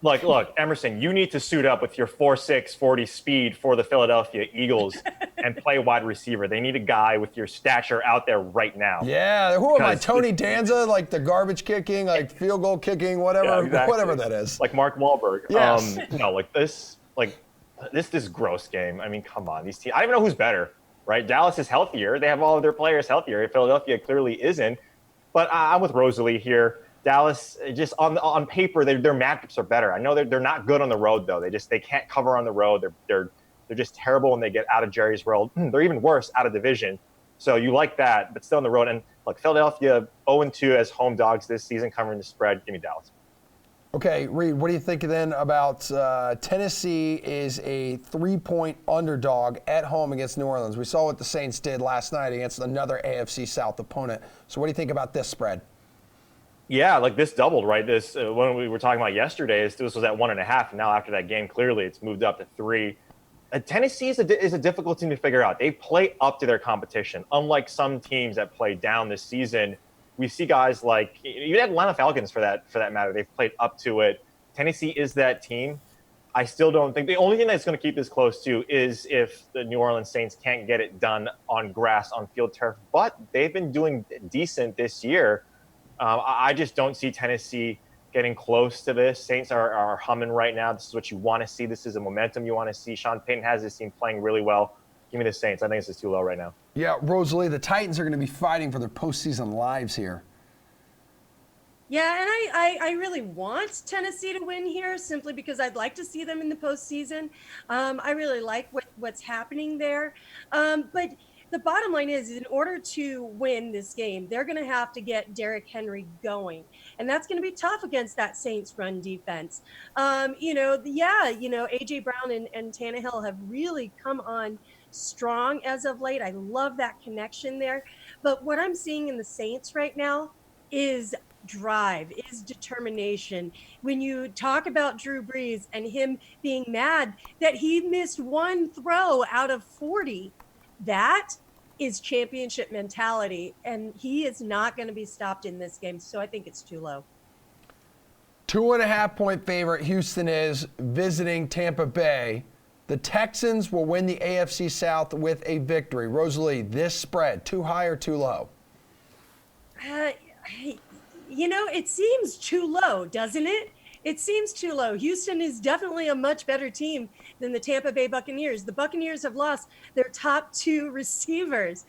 Look, Emerson, you need to suit up with your 4.6 40 speed for the Philadelphia Eagles and play wide receiver. They need a guy with your stature out there right now. Yeah, who am I? Tony Danza, like the garbage kicking, like field goal kicking, whatever, Yeah, exactly. whatever that is. Like Mark Wahlberg. Yes. This gross game. I mean, come on, these teams. I don't even know who's better. Right, Dallas is healthier. They have all of their players healthier. Philadelphia clearly isn't. But I'm with Rosalie here. Dallas, just on paper, their matchups are better. I know they're not good on the road though. They can't cover on the road. They're just terrible when they get out of Jerry's world. They're even worse out of division. So you like that, but still on the road. And look, Philadelphia 0-2 as home dogs this season, covering the spread. Give me Dallas. Okay, Reed, what do you think then about Tennessee is a 3-point underdog at home against New Orleans? We saw what the Saints did last night against another AFC South opponent. So what do you think about this spread? Yeah, like this doubled, right? This when we were talking about yesterday, this was at 1.5, and now after that game, clearly it's moved up to 3. Tennessee is a difficult team to figure out. They play up to their competition, unlike some teams that play down this season. We see guys like you had Atlanta Falcons for that matter. They've played up to it. Tennessee is that team. I still don't think the only thing that's going to keep this close too is if the New Orleans Saints can't get it done on grass, on field turf. But they've been doing decent this year. I just don't see Tennessee getting close to this. Saints are humming right now. This is what you want to see. This is a momentum you want to see. Sean Payton has this team playing really well. Give me the Saints. I think this is too low right now. Yeah, Rosalie, the Titans are going to be fighting for their postseason lives here. Yeah, and I really want Tennessee to win here simply because I'd like to see them in the postseason. I really like what's happening there. But the bottom line is, in order to win this game, they're going to have to get Derrick Henry going. And that's going to be tough against that Saints run defense. A.J. Brown and Tannehill have really come on strong as of late. I love that connection there. But what I'm seeing in the Saints right now is drive, is determination. When you talk about Drew Brees and him being mad that he missed one throw out of 40, that is championship mentality, and he is not going to be stopped in this game. So I think it's too low. 2.5-point favorite Houston is visiting Tampa Bay. The Texans will win the AFC South with a victory. Rosalie, this spread, too high or too low? It seems too low, doesn't it? It seems too low. Houston is definitely a much better team than the Tampa Bay Buccaneers. The Buccaneers have lost their top 2 receivers,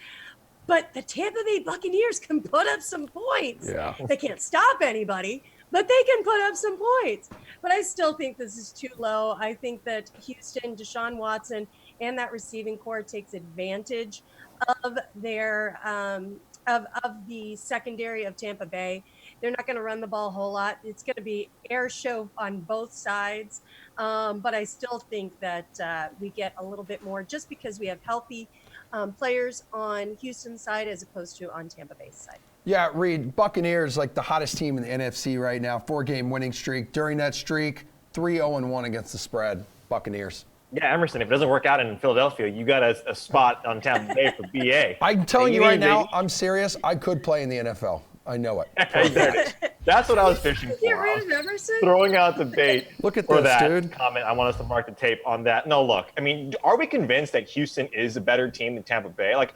but the Tampa Bay Buccaneers can put up some points. Yeah. They can't stop anybody, but they can put up some points. But I still think this is too low. I think that Houston, Deshaun Watson, and that receiving core takes advantage of their of the secondary of Tampa Bay. They're not going to run the ball a whole lot. It's going to be air show on both sides. But I still think that we get a little bit more just because we have healthy players on Houston's side as opposed to on Tampa Bay's side. Yeah, Reed, Buccaneers like the hottest team in the NFC right now. 4-game winning streak. During that streak, 3-0-1 against the spread. Buccaneers. Yeah, Emerson, if it doesn't work out in Philadelphia, you got a spot on Tampa Bay for BA. I'm telling you right now, I'm serious. I could play in the NFL. I know it. There it is. That's what I was fishing for. Get rid of Emerson? Throwing out the bait. Look at for this, that dude. comment. I want us to mark the tape on that. No, look. I mean, are we convinced that Houston is a better team than Tampa Bay? Like,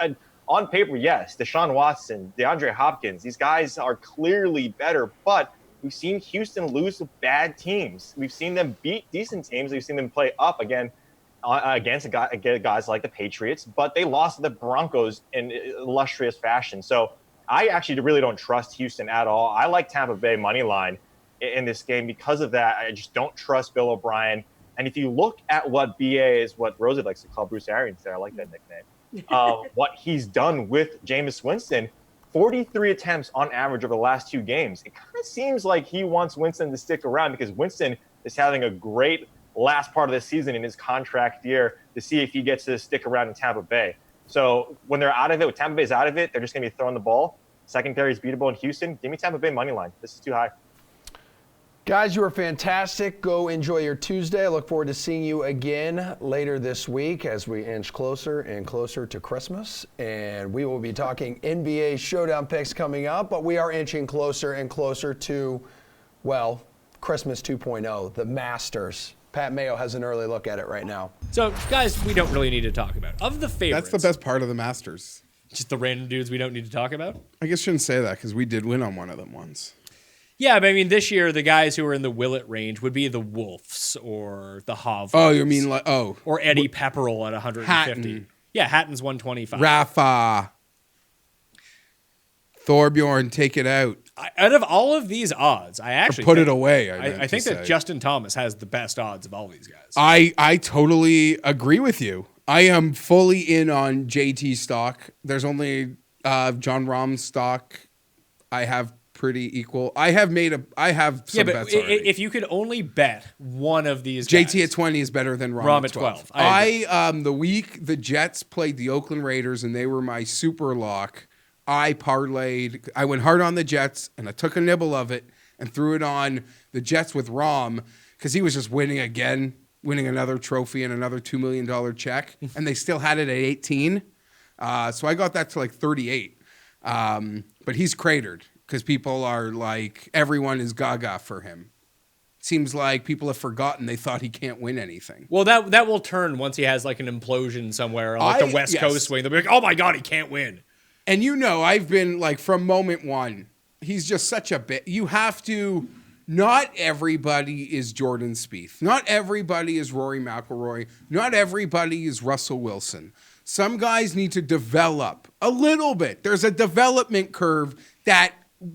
on paper, yes. Deshaun Watson, DeAndre Hopkins, these guys are clearly better, but we've seen Houston lose to bad teams. We've seen them beat decent teams. We've seen them play up against guys like the Patriots, but they lost to the Broncos in illustrious fashion. So I actually really don't trust Houston at all. I like Tampa Bay money line in this game. Because of that, I just don't trust Bill O'Brien. And if you look at what BA is, what Rosie likes to call Bruce Arians there, I like that nickname, what he's done with Jameis Winston, 43 attempts on average over the last 2 games. It kind of seems like he wants Winston to stick around because Winston is having a great last part of the season in his contract year to see if he gets to stick around in Tampa Bay. So when they're out of it, when Tampa Bay's out of it, they're just going to be throwing the ball. Secondary is beatable in Houston. Give me Tampa Bay money line. This is too high. Guys, you were fantastic. Go enjoy your Tuesday. I look forward to seeing you again later this week as we inch closer and closer to Christmas. And we will be talking NBA Showdown picks coming up, but we are inching closer and closer to, well, Christmas 2.0, the Masters. Pat Mayo has an early look at it right now. So, guys, we don't really need to talk about. Of the favorites. That's the best part of the Masters. Just the random dudes we don't need to talk about? I guess I shouldn't say that because we did win on one of them once. Yeah, but I mean, this year, the guys who are in the Willett range would be the Wolves or the Hovlands. Oh, you mean or Eddie Pepperell at 150. Hatton. Yeah, Hatton's 125. Rafa. Thorbjorn, take it out. Out of all of these odds, I actually put it away. I think that Justin Thomas has the best odds of all these guys. I totally agree with you. I am fully in on JT stock. There's only John Rahm's stock. I have pretty equal. I have some bets already. If you could only bet one of these JT guys, at 20 is better than Rahm at 12. The week the Jets played the Oakland Raiders and they were my super lock, I parlayed. I went hard on the Jets and I took a nibble of it and threw it on the Jets with Rahm because he was just winning again, winning another trophy and another $2 million check, and they still had it at 18. So I got that to like 38. But he's cratered because people are like, everyone is gaga for him. seems like people have forgotten they thought he can't win anything. Well, that will turn once he has like an implosion somewhere, like the West Coast swing. They'll be like, oh my God, he can't win. And I've been like from moment one, he's just such a bit. You have to, not everybody is Jordan Spieth. Not everybody is Rory McIlroy. Not everybody is Russell Wilson. Some guys need to develop a little bit. There's a development curve that,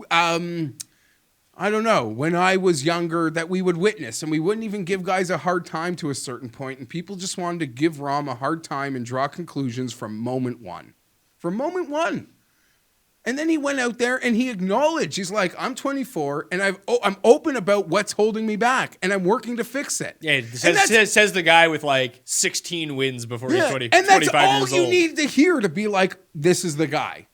I don't know, when I was younger that we would witness, and we wouldn't even give guys a hard time to a certain point, and people just wanted to give Rahm a hard time and draw conclusions from moment one. From moment one. And then he went out there and he acknowledged, he's like, I'm 24 and I'm open about what's holding me back and I'm working to fix it. Yeah, says the guy with like 16 wins before he's 25 years old. And that's all you need to hear to be like, this is the guy.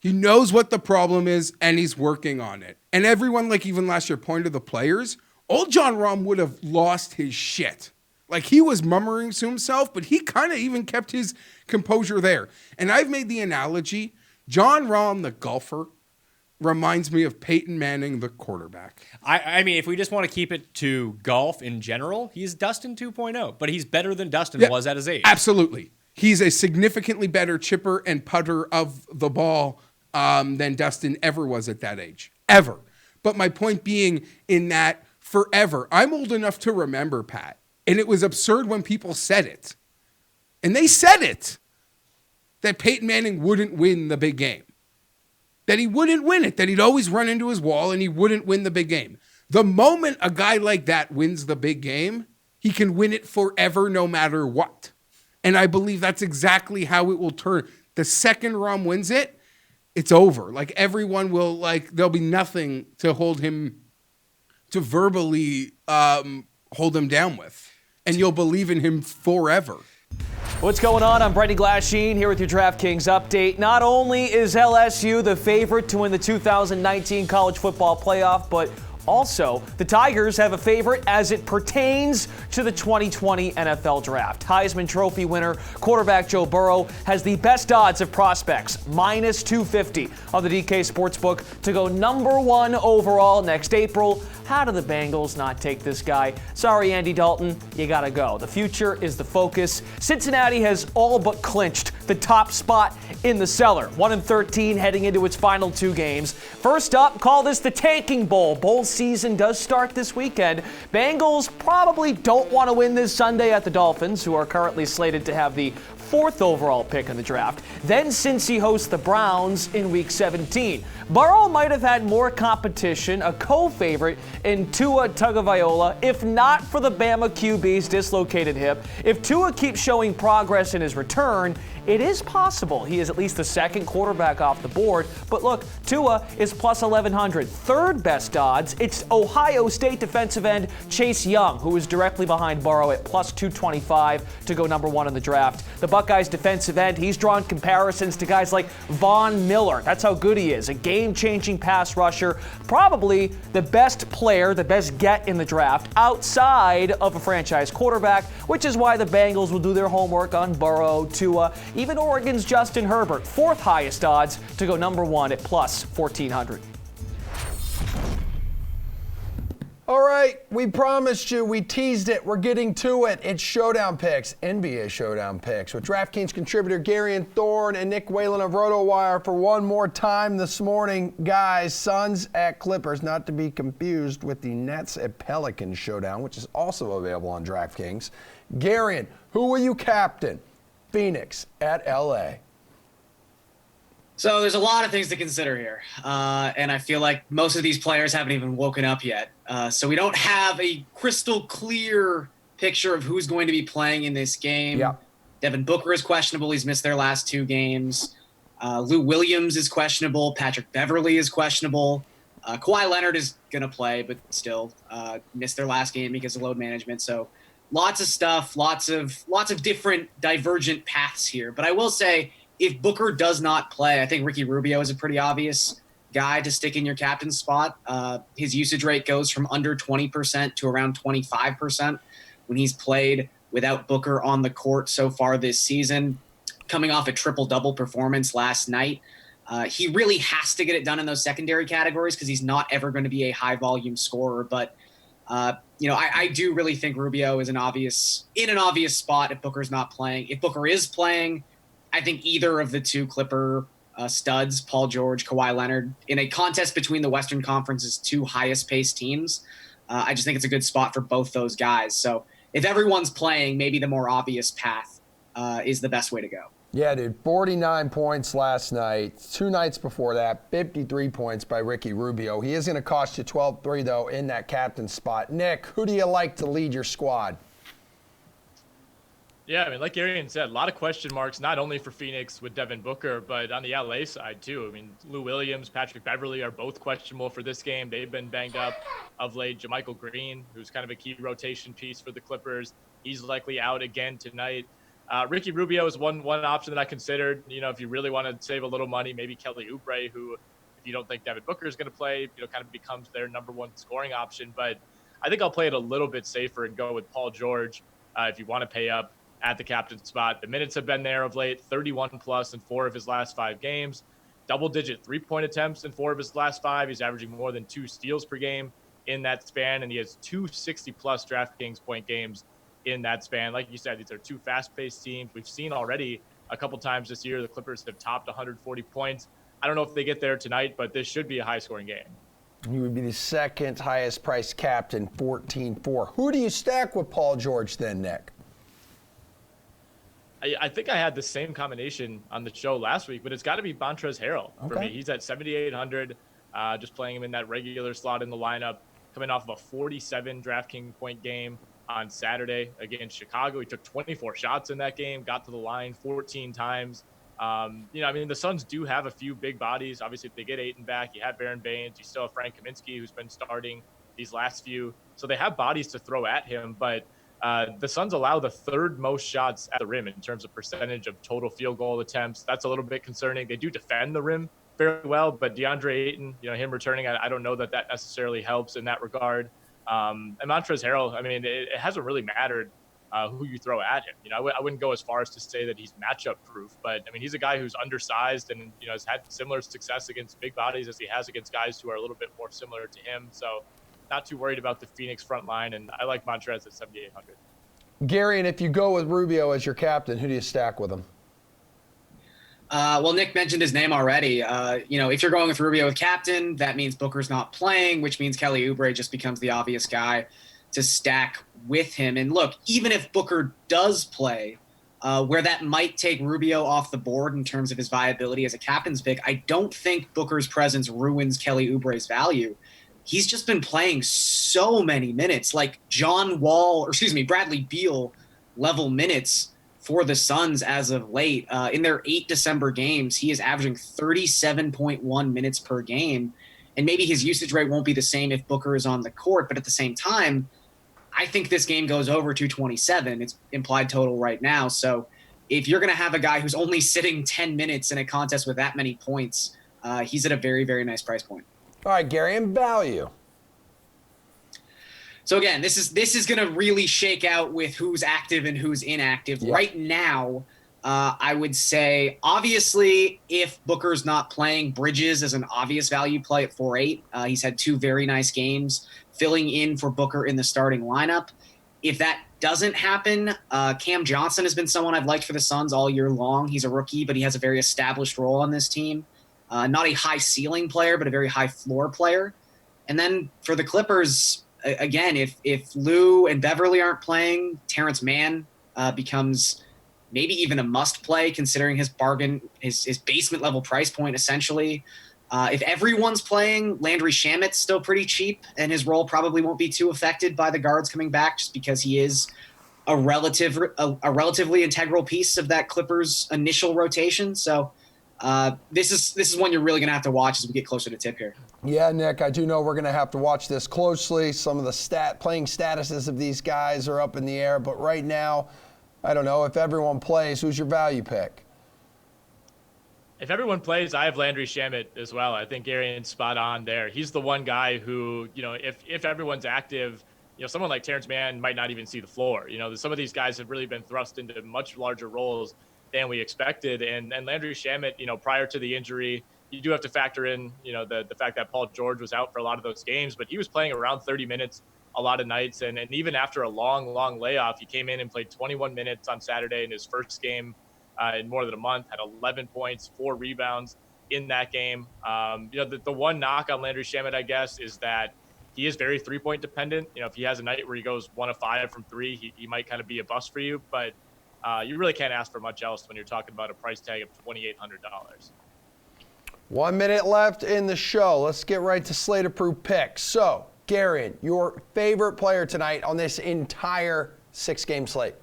He knows what the problem is and he's working on it. And everyone, like even last year, pointed to the players. Old John Rahm would have lost his shit. Like he was murmuring to himself, but he kind of even kept his composure there. And I've made the analogy, John Rahm, the golfer, reminds me of Peyton Manning, the quarterback. I mean, if we just want to keep it to golf in general, he's Dustin 2.0, but he's better than Dustin was at his age. Absolutely. He's a significantly better chipper and putter of the ball than Dustin ever was at that age. Ever. But my point being in that forever, I'm old enough to remember, Pat, and it was absurd when people said it. And they said it. That Peyton Manning wouldn't win the big game. That he wouldn't win it. That he'd always run into his wall and he wouldn't win the big game. The moment a guy like that wins the big game, he can win it forever no matter what. And I believe that's exactly how it will turn. The second Rahm wins it, it's over. Like everyone will, like, there'll be nothing to hold him, to verbally hold him down with. And you'll believe in him forever. What's going on? I'm Brendan Glasheen here with your DraftKings update. Not only is LSU the favorite to win the 2019 college football playoff, but also, the Tigers have a favorite as it pertains to the 2020 NFL Draft. Heisman Trophy winner quarterback Joe Burrow has the best odds of prospects, minus 250 on the DK Sportsbook to go number 1 overall next April. How do the Bengals not take this guy? Sorry, Andy Dalton, you gotta go. The future is the focus. Cincinnati has all but clinched the top spot in the cellar. 1-13 heading into its final 2 games. First up, call this the Tanking Bowl. Bowl season does start this weekend. Bengals probably don't want to win this Sunday at the Dolphins, who are currently slated to have the 4th overall pick in the draft. Then Cincy hosts the Browns in Week 17. Burrow might have had more competition, a co-favorite in Tua Tagovailoa, if not for the Bama QB's dislocated hip. If Tua keeps showing progress in his return, it is possible he is at least the second quarterback off the board. But look, Tua is plus 1,100. Third best odds, it's Ohio State defensive end Chase Young, who is directly behind Burrow at plus 225 to go number 1 in the draft. The Buckeyes defensive end, he's drawn comparisons to guys like Von Miller. That's how good he is. A game-changing pass rusher. Probably the best player, the best get in the draft outside of a franchise quarterback, which is why the Bengals will do their homework on Burrow, Tua. Even Oregon's Justin Herbert, 4th highest odds to go number 1 at plus 1,400. All right, we promised you, we teased it, we're getting to it. It's Showdown Picks, NBA Showdown Picks, with DraftKings contributor Gary Thorne and Nick Whalen of RotoWire for one more time this morning. Guys, Suns at Clippers, not to be confused with the Nets at Pelicans Showdown, which is also available on DraftKings. Gary, who will you captain? Phoenix at LA. So there's a lot of things to consider here. And I feel like most of these players haven't even woken up yet. So we don't have a crystal clear picture of who's going to be playing in this game. Yep. Devin Booker is questionable. He's missed their last 2 games. Lou Williams is questionable. Patrick Beverley is questionable. Kawhi Leonard is going to play, but still missed their last game because of load management. So lots of stuff, lots of different divergent paths here. But I will say, if Booker does not play, I think Ricky Rubio is a pretty obvious guy to stick in your captain's spot. His usage rate goes from under 20% to around 25% when he's played without Booker on the court so far this season. Coming off a triple-double performance last night, he really has to get it done in those secondary categories because he's not ever going to be a high-volume scorer. But I do really think Rubio is in an obvious spot if Booker's not playing. If Booker is playing, I think either of the two Clipper studs, Paul George, Kawhi Leonard, in a contest between the Western Conference's two highest paced teams, I just think it's a good spot for both those guys. So if everyone's playing, maybe the more obvious path is the best way to go. Yeah, dude, 49 points last night. 2 nights before that, 53 points by Ricky Rubio. He is going to cost you 12-3, though, in that captain spot. Nick, who do you like to lead your squad? Yeah, I mean, like Arian said, a lot of question marks, not only for Phoenix with Devin Booker, but on the LA side, too. I mean, Lou Williams, Patrick Beverley are both questionable for this game. They've been banged up of late. JaMychal Green, who's kind of a key rotation piece for the Clippers, he's likely out again tonight. Ricky Rubio is one option that I considered. If you really want to save a little money, maybe Kelly Oubre, who, if you don't think Devin Booker is going to play, kind of becomes their number one scoring option. But I think I'll play it a little bit safer and go with Paul George if you want to pay up at the captain spot. The minutes have been there of late, 31 plus in 4 of his last 5 games, double-digit 3-point attempts in 4 of his last 5. He's averaging more than 2 steals per game in that span, and he has 2 60-plus DraftKings point games in that span. Like you said, these are 2 fast-paced teams. We've seen already a couple times this year the Clippers have topped 140 points. I don't know if they get there tonight, but this should be a high-scoring game. He would be the second highest-priced captain, 14-4. Who do you stack with Paul George then, Nick? I think I had the same combination on the show last week, but it's got to be Montrezl Harrell for me. He's at 7,800, just playing him in that regular slot in the lineup, coming off of a 47 DraftKings point game on Saturday against Chicago. He took 24 shots in that game, got to the line 14 times. The Suns do have a few big bodies. Obviously, if they get Ayton back, you have Baron Baines, you still have Frank Kaminsky, who's been starting these last few. So they have bodies to throw at him, but the Suns allow the 3rd most shots at the rim in terms of percentage of total field goal attempts. That's a little bit concerning. They do defend the rim fairly well, but DeAndre Ayton, him returning, I don't know that necessarily helps in that regard. And Montrezl Harrell, I mean, it hasn't really mattered who you throw at him. I wouldn't go as far as to say that he's matchup proof, but I mean, he's a guy who's undersized and, has had similar success against big bodies as he has against guys who are a little bit more similar to him. So not too worried about the Phoenix front line, and I like Montrezl at 7,800. Gary, and if you go with Rubio as your captain, who do you stack with him? Well, Nick mentioned his name already. If you're going with Rubio with captain, that means Booker's not playing, which means Kelly Oubre just becomes the obvious guy to stack with him. And look, even if Booker does play, where that might take Rubio off the board in terms of his viability as a captain's pick, I don't think Booker's presence ruins Kelly Oubre's value. He's just been playing so many minutes, like Bradley Beal level minutes for the Suns as of late. In their 8 December games, he is averaging 37.1 minutes per game. And maybe his usage rate won't be the same if Booker is on the court, but at the same time, I think this game goes over 227. It's implied total right now. So if you're going to have a guy who's only sitting 10 minutes in a contest with that many points, he's at a very, very nice price point. All right, Gary, and value. So again, this is going to really shake out with who's active and who's inactive. Yep. Right now, I would say, obviously, if Booker's not playing, Bridges is an obvious value play at 4.8. He's had 2 very nice games filling in for Booker in the starting lineup. If that doesn't happen, Cam Johnson has been someone I've liked for the Suns all year long. He's a rookie, but he has a very established role on this team. Not a high ceiling player, but a very high floor player. And then for the Clippers, again, if Lou and Beverly aren't playing, Terrence Mann becomes maybe even a must play considering his basement level price point, essentially. If everyone's playing, Landry Shamet's still pretty cheap, and his role probably won't be too affected by the guards coming back just because he is a relatively integral piece of that Clippers initial rotation. So this is one you're really going to have to watch as we get closer to tip here. Yeah, Nick, I do know we're going to have to watch this closely. Some of the playing statuses of these guys are up in the air, but right now, I don't know. If everyone plays, who's your value pick? If everyone plays, I have Landry Shamet as well. I think Arian's spot on there. He's the one guy who, if everyone's active, someone like Terrence Mann might not even see the floor. Some of these guys have really been thrust into much larger roles than we expected. And Landry Shamet, prior to the injury, you do have to factor in, the fact that Paul George was out for a lot of those games, but he was playing around 30 minutes a lot of nights. And even after a long layoff, he came in and played 21 minutes on Saturday in his first game in more than a month, had 11 points, 4 rebounds in that game. The one knock on Landry Shamet, I guess, is that he is very 3-point dependent. If he has a night where he goes 1 of 5 from 3, he might kind of be a bust for you. But you really can't ask for much else when you're talking about a price tag of $2,800. 1 minute left in the show. Let's get right to Slate approved picks. So, Garion, your favorite player tonight on this entire 6-game slate?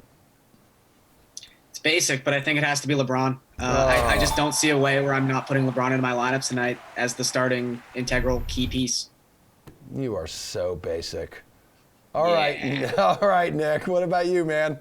It's basic, but I think it has to be LeBron. I just don't see a way where I'm not putting LeBron into my lineup tonight as the starting integral key piece. You are so basic. All right, Nick. What about you, man?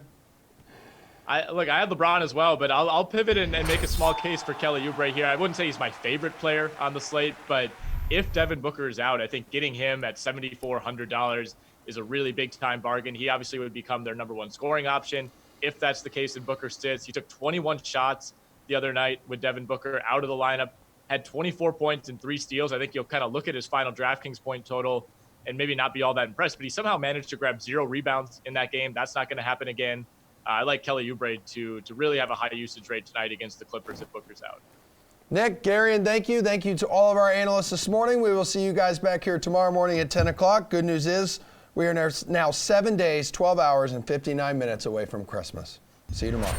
I have LeBron as well, but I'll pivot and make a small case for Kelly Oubre here. I wouldn't say he's my favorite player on the slate, but if Devin Booker is out, I think getting him at $7,400 is a really big time bargain. He obviously would become their number 1 scoring option if that's the case and Booker sits. He took 21 shots the other night with Devin Booker out of the lineup, had 24 points and 3 steals. I think you'll kind of look at his final DraftKings point total and maybe not be all that impressed, but he somehow managed to grab 0 rebounds in that game. That's not going to happen again. I like Kelly Oubre to really have a high usage rate tonight against the Clippers if Booker's out. Nick, Garion, thank you. Thank you to all of our analysts this morning. We will see you guys back here tomorrow morning at 10 o'clock. Good news is we are now 7 days, 12 hours, and 59 minutes away from Christmas. See you tomorrow.